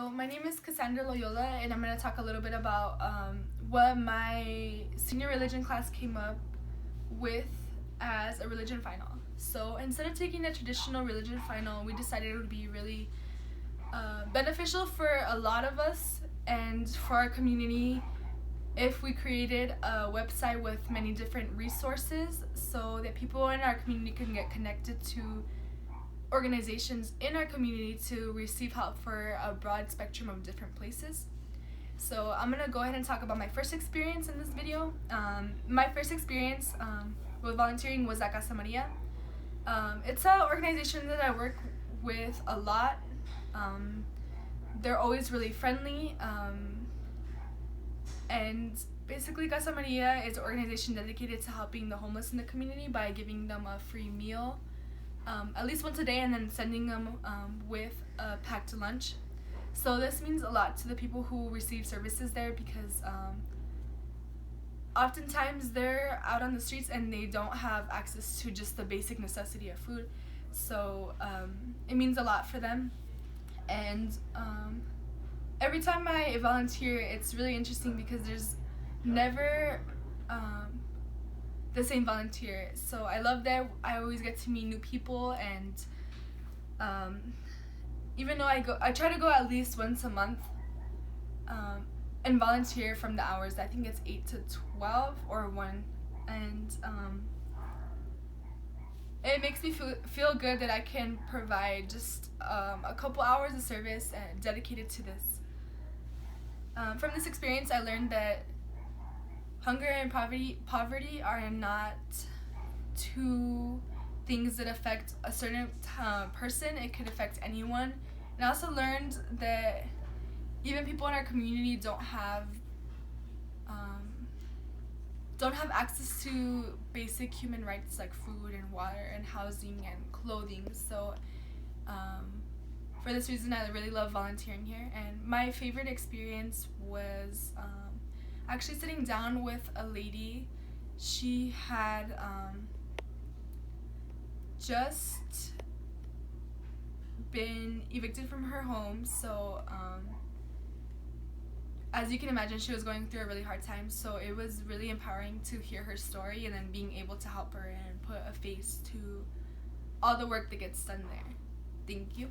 So my name is Cassandra Loyola, and I'm going to talk a little bit about what my senior religion class came up with as a religion final. So instead of taking a traditional religion final, we decided it would be really beneficial for a lot of us and for our community if we created a website with many different resources so that people in our community can get connected to organizations in our community to receive help for a broad spectrum of different places. So I'm going to go ahead and talk about my first experience in this video. My first experience with volunteering was at Casa. It's an organization that I work with a lot. They're always really friendly, and basically Casa Maria is an organization dedicated to helping the homeless in the community by giving them a free meal at least once a day, and then sending them with a packed lunch. So this means a lot to the people who receive services there because oftentimes they're out on the streets and they don't have access to just the basic necessity of food. So it means a lot for them. And every time I volunteer, it's really interesting because there's never the same volunteer. So I love that I always get to meet new people, and even though I try to go at least once a month and volunteer from the hours. I think it's 8 to 12 or 1, and it makes me feel good that I can provide just a couple hours of service and dedicated to this. From this experience, I learned that hunger and poverty are not two things that affect a certain person. It could affect anyone. And I also learned that even people in our community don't have access to basic human rights like food and water and housing and clothing. So for this reason, I really love volunteering here. And my favorite experience was actually sitting down with a lady. She had just been evicted from her home, so as you can imagine, she was going through a really hard time. So it was really empowering to hear her story and then being able to help her and put a face to all the work that gets done there. Thank you.